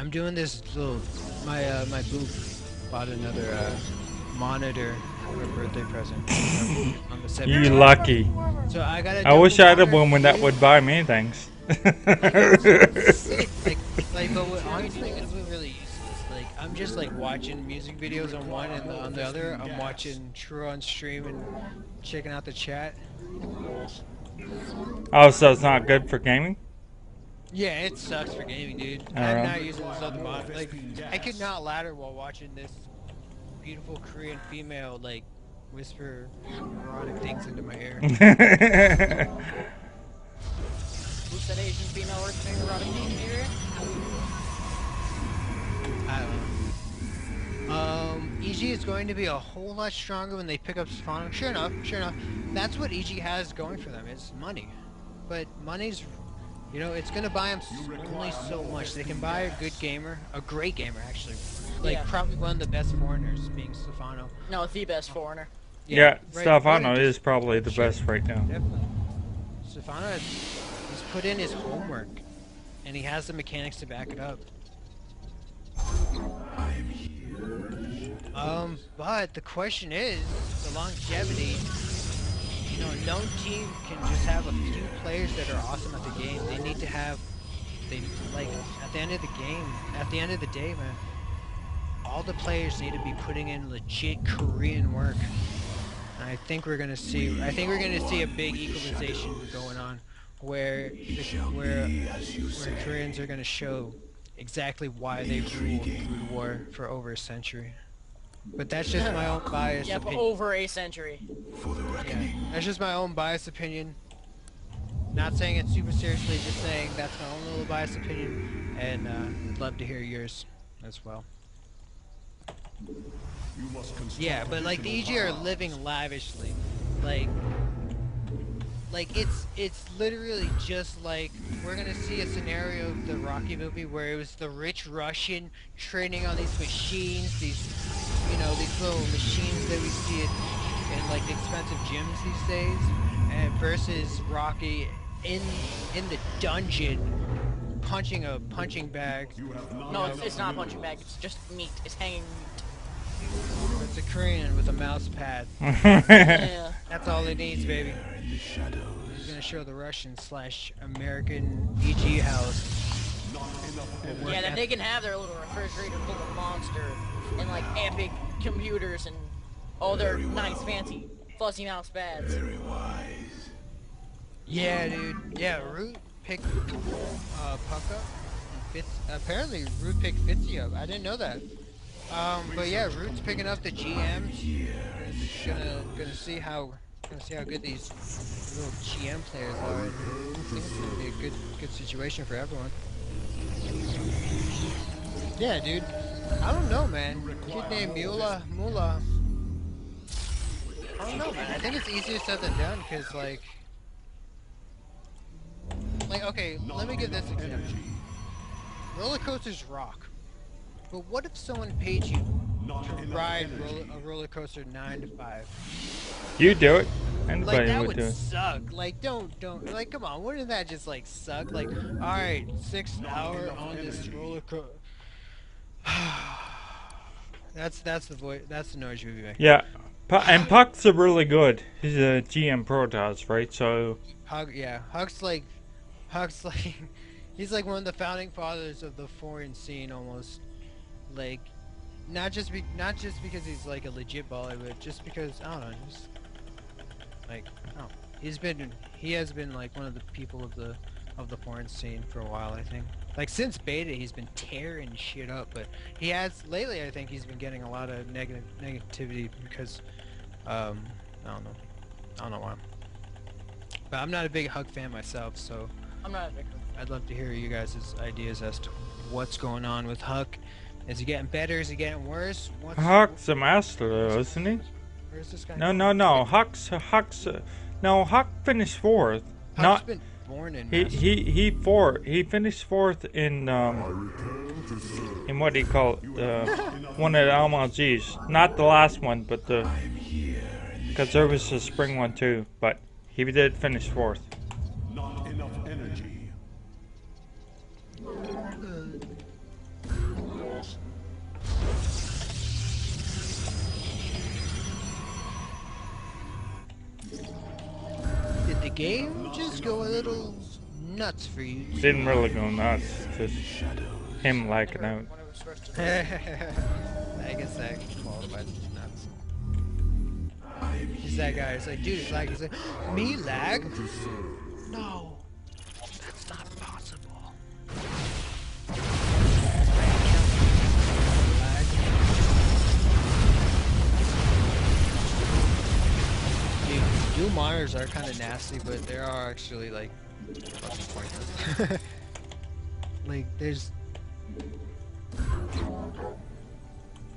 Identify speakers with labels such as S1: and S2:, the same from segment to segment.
S1: I'm doing this little. My boob bought another monitor for a birthday present on the
S2: You
S1: 17th.
S2: lucky.
S1: So I got a
S2: I wish
S1: double
S2: I had a
S1: monitor for
S2: woman that
S1: you.
S2: would buy me things.
S1: Like it's sick. But honestly, it's really useless. Like I'm just like watching music videos on one and on the other, I'm watching True on stream and checking out the chat.
S2: Oh, so it's not good for gaming?
S1: Yeah, it sucks for gaming, dude.
S2: I
S1: I'm
S2: don't
S1: not using this other monitor. Like I could not ladder while watching this beautiful Korean female like whisper erotic things into my ear.
S2: know.
S3: Who said Asian female originating erotic things here?
S1: I don't know. EG is going to be a whole lot stronger when they pick up Spawn. Sure enough, sure enough. That's what EG has going for them. It's money. But money's, it's going to buy them only so much. They can buy a good gamer, a great gamer actually. Like
S3: Yeah.
S1: probably one of the best foreigners being Stefano.
S3: No, the best foreigner.
S2: Yeah,
S1: Right. More
S2: Stefano
S1: than
S2: is
S1: just
S2: probably the
S1: shit.
S2: best right now.
S1: Definitely. Stefano he's put in his homework, and he has the mechanics to back it up. But the question is the longevity. No team can just have a few players that are awesome at the game. They need to have, like at the end of the game, at the end of the day, man. All the players need to be putting in legit Korean work. And I think we're gonna see a big equalization going on, where Koreans are gonna show exactly why they ruled through the war for over a century. But that's just my own biased
S3: Yep,
S1: opinion.
S3: over a century.
S1: Yeah, that's just my own biased opinion. Not saying it super seriously, just saying that's my own little biased opinion, and I'd love to hear yours as well. Yeah, but like the EG are living lavishly, like it's literally just like we're gonna see a scenario of the Rocky movie where it was the rich Russian training on these machines, these little machines that we see in like the expensive gyms these days, and versus Rocky in the dungeon punching a punching bag.
S3: No, it's not a punching bag. It's just meat. It's hanging meat.
S1: It's a Korean with a mouse pad.
S3: Yeah.
S1: That's all it needs, baby. He's gonna show the Russian / American EG house.
S3: Yeah, that they can have their little refrigerator full of monster and like epic computers and all their nice fancy fuzzy mouse pads.
S1: Yeah, dude. Yeah, Root picked Puck up. Apparently, Root picked Fitzy up. I didn't know that. But yeah, Root's picking up the GMs. Gonna see how good these little GM players are. I think it's gonna be a good situation for everyone. Yeah, dude. I don't know, man. Kid named Mula. I don't know, man. I think it's easier said than done, because okay, let me give this example. Roller coasters rock. But what if someone paid you to ride a roller coaster 9 to 5?
S2: You do it.
S1: Like
S2: Anybody
S1: that
S2: would
S1: would
S2: do it.
S1: suck. Like don't like come on, wouldn't that just like suck? Like, alright, 6 hour on this roller coaster. That's the noise you would be making.
S2: Yeah. And Puck's are really good. He's a GM Protoss, right? So
S1: Huck's like he's like one of the founding fathers of the foreign scene almost. Like not just because he's like a legit baller, but just because I don't know, just like he has been like one of the people of the foreign scene for a while, I think. Like since beta he's been tearing shit up, but he has lately I think he's been getting a lot of negativity because I don't know why. But I'm not a big Hug fan myself, so
S3: I'm not a victim.
S1: I'd love to hear you guys' ideas as to what's going on with Huck. Is he getting better? Is he getting worse?
S2: Huck's a master, though, isn't he?
S1: Where's this guy?
S2: No. Huck's. No, Huck finished fourth.
S1: Huck's been born in.
S2: He finished fourth in what do you call it? One of the LMLGs. Not the last one, but because there was a spring one too. But he did finish fourth.
S1: game just go a little nuts for you?
S2: Didn't really go nuts. Just him lacking out.
S3: Whenever it starts to
S1: I guess that qualifies as nuts. He's that guy. It's like, dude, it's lag. He's like, me lag? No, that's not possible. Lag. Dude, dual monitors are kind of nasty, but they are actually like fucking pointless. Like, there's.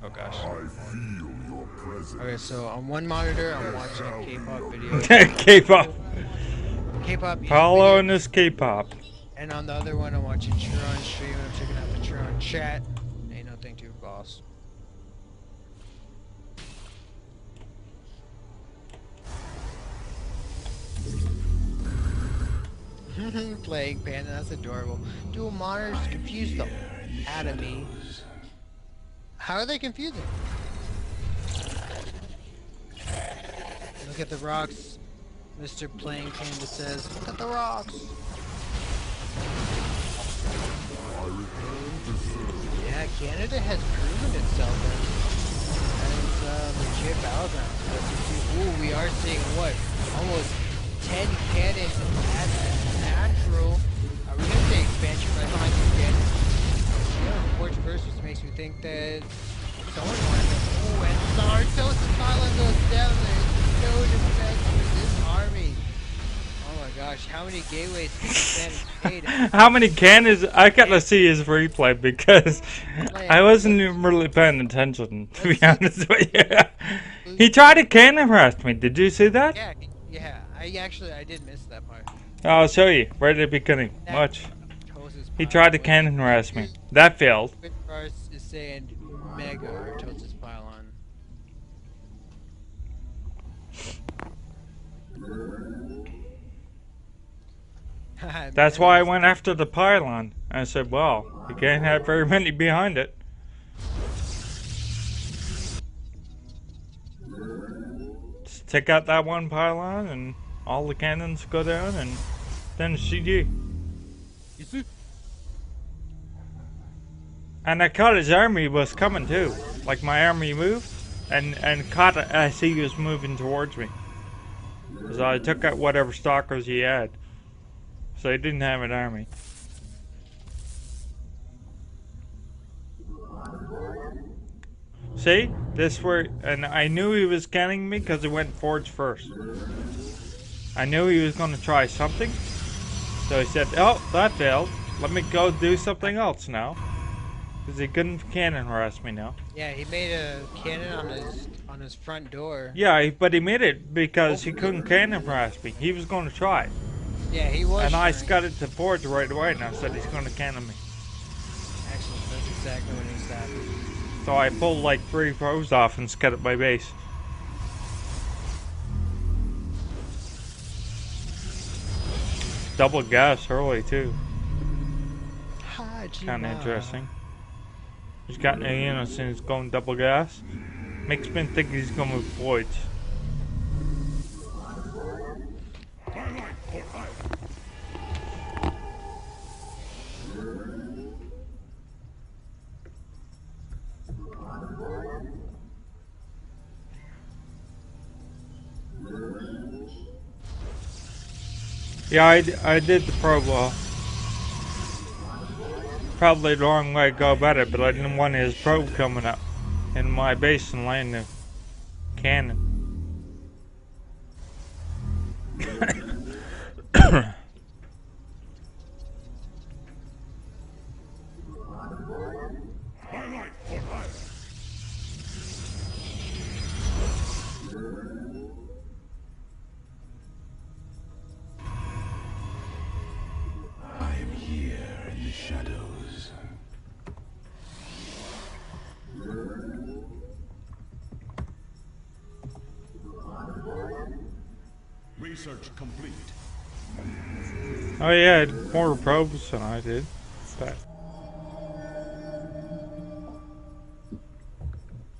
S1: Oh gosh. Okay, so on one monitor, I'm watching K-pop videos.
S2: K-pop.
S1: K-pop music
S2: Palo
S1: videos.
S2: and his K-pop.
S1: And on the other one, I'm watching Chiron stream. I'm checking out the Chiron chat. Ain't nothing to boss. Playing Panda, that's adorable. Dual monitors confuse the out of me. How are they confusing? Look at the rocks. Mr. Playing Panda says, look at the rocks. Yeah, Canada has proven itself as legit battlegrounds. Ooh, we are seeing what? Almost 10 cannons as natural. Are we gonna say expansion right behind these cannons? Yeah, reports first, which makes me think that someone wanted to. Oh, and Sartos' island goes down there. No defense for this army. Oh my gosh, how many gateways can this paid?
S2: How many cannons? I gotta see his replay because I wasn't even really paying attention, to be honest with you. He tried to cannon harass me. Did you see that?
S1: Yeah. I did miss that part.
S2: I'll show you right at the beginning. Watch. He tried to cannon harass me. That failed.
S1: First is saying mega or Tosis pylon.
S2: That's why I went after the pylon. I said, well, you can't have very many behind it. Just take out that one pylon and all the cannons go down and then CG.
S1: You see?
S2: And I caught his army was coming too. Like my army moved and caught it as he was moving towards me. So I took out whatever stalkers he had. So he didn't have an army. See? This where, and I knew he was canning me because he went forge first. I knew he was going to try something. So he said, oh, that failed. Let me go do something else now. Because he couldn't cannon harass me now.
S1: Yeah, he made a cannon on his front door.
S2: Yeah, but he made it because he couldn't cannon harass me. He was going to try.
S1: Yeah, he was.
S2: And I scudded to forge right away and I said he's going to cannon me.
S1: Excellent, that's exactly what he's at.
S2: So I pulled like 3 probes off and scudded my base. Double gas early too. Kind of interesting. He's got, since he's going double gas, makes me think he's going to move voids. Yeah, I did the probe well. Probably the wrong way to go about it, but I didn't want his probe coming up in my base and laying the cannon.
S4: Research complete.
S2: Oh yeah, I had more probes than I did. But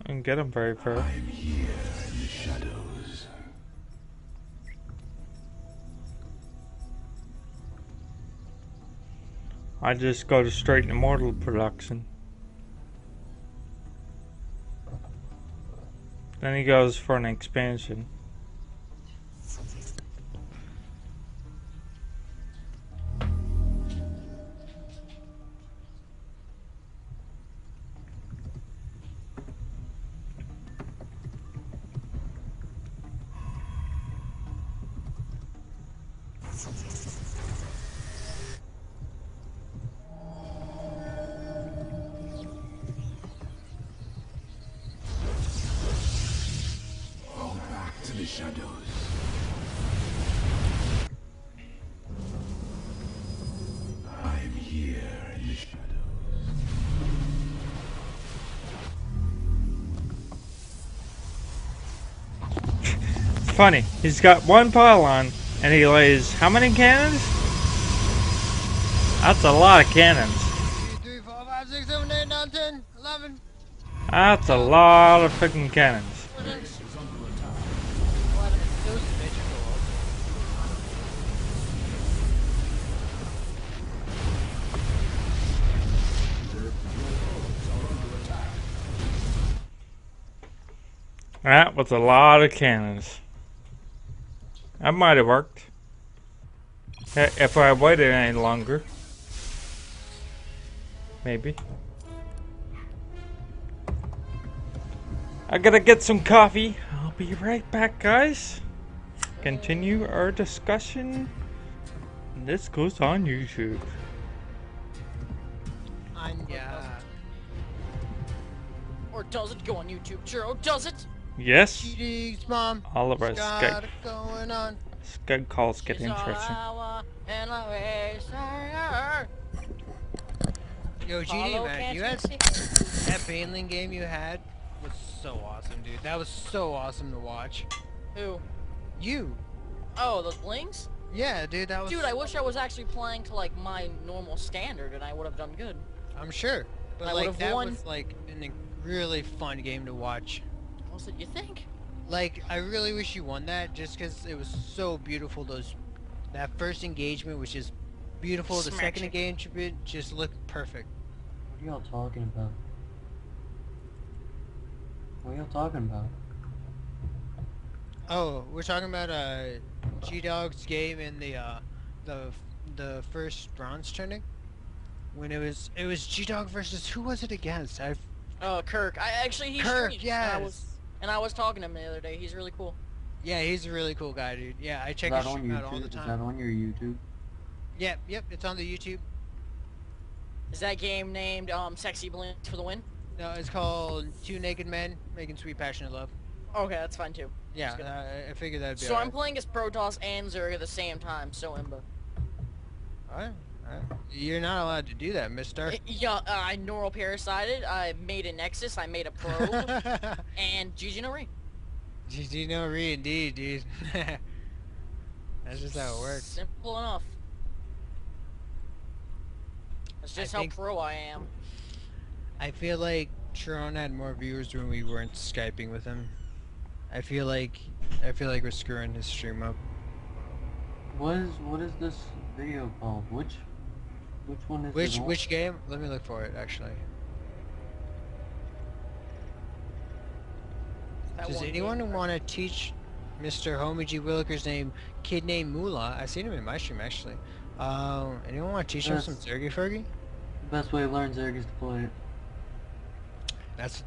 S2: I didn't get them very far.
S4: I'm here in the shadows.
S2: I just go to straight Immortal production. Then he goes for an expansion.
S4: To the shadows. I am here in the shadows.
S2: It's funny. He's got one pylon and he lays how many cannons? That's a lot of cannons.
S1: 2, 3, 4, 5, 6, 7, 8, 9, 10, 11.
S2: That's a lot of freaking cannons.
S1: 11 is so symmetrical.
S2: That was a lot of cannons. That might have worked. If I waited any longer. Maybe. I gotta get some coffee. I'll be right back, guys. Continue our discussion. This goes on YouTube.
S1: Anya.
S3: Or does it go on YouTube? Churro, does it?
S2: Yes.
S1: GD's mom.
S2: All of our
S1: Got
S2: Skype,
S1: it going on.
S2: Skype calls get
S3: She's all
S2: interesting.
S3: I want, and I wish I
S1: Yo,
S3: were.
S1: GD,
S3: Palo,
S1: man,
S3: can't
S1: you had
S3: see?
S1: that Baneling game you had was so awesome, dude. That was so awesome to watch.
S3: Who?
S1: You.
S3: Oh, the Blings?
S1: Yeah, dude, that was.
S3: Dude, I wish I was actually playing to like my normal standard, and I would have done good.
S1: I'm sure. But
S3: I
S1: like
S3: would've
S1: that
S3: won.
S1: was like a really fun game to watch.
S3: Was it? You think?
S1: Like I really wish you won that just because it was so beautiful. That first engagement was just beautiful. The
S3: Smack
S1: second
S3: it.
S1: engagement just looked perfect.
S5: What are y'all talking about? What are y'all talking about?
S1: Oh, we're talking about gdog's game in the first bronze tournament when it was gdog versus who was it against?
S3: Kirk. He
S1: Kirk,
S3: streams,
S1: yes.
S3: And I was talking to him the other day. He's really cool.
S1: Yeah, he's a really cool guy, dude. Yeah, I
S5: Is
S1: check
S5: that
S1: his
S5: on
S1: stream out all
S5: YouTube?
S1: the
S5: Is that
S1: time.
S5: on your YouTube?
S1: Yep, it's on the YouTube.
S3: Is that game named Sexy Blings for the win?
S1: No, it's called Two Naked Men Making Sweet Passionate Love.
S3: Okay, that's fine too.
S1: Yeah,
S3: good.
S1: I figured that'd be
S3: So I'm
S1: alright.
S3: playing as Protoss and Zerg at the same time. So Imba.
S1: Alright. You're not allowed to do that, mister.
S3: Yeah, I neural parasited. I made a Nexus. I made a Pro. And GG no re.
S1: GG no re indeed, dude. That's just how it works.
S3: Simple enough. That's just
S1: I
S3: how
S1: think-
S3: pro I am.
S1: I feel like Tron had more viewers when we weren't Skyping with him. I feel like we're screwing his stream up.
S5: What is this video called? Which one is it on?
S1: Which game? Let me look for it actually.
S3: That
S1: Does
S3: one
S1: anyone
S3: game,
S1: want to teach Mr. Homie G. Williker's kid named Moolah? I seen him in my stream actually. Anyone want to teach him
S5: Yes.
S1: some Zergy Fergie?
S5: The best way to learn Zerg is to play it.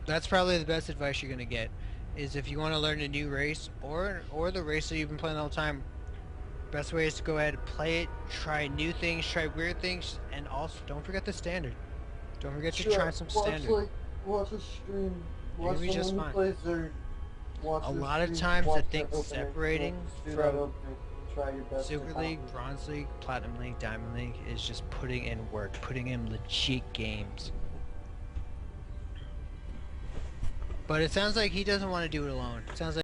S1: That's probably the best advice you're gonna get. Is if you want to learn a new race or the race that you've been playing all the time. Best way is to go ahead and play it, try new things, try weird things, and also don't forget the standard. Don't forget to try some standard.
S5: Watch a stream.
S1: You'll be just fine.
S5: Zerg.
S1: A lot of times I think separating from Silver League, Bronze League, Platinum League, Diamond League is just putting in work, putting in legit games. But it sounds like he doesn't want to do it alone. It sounds like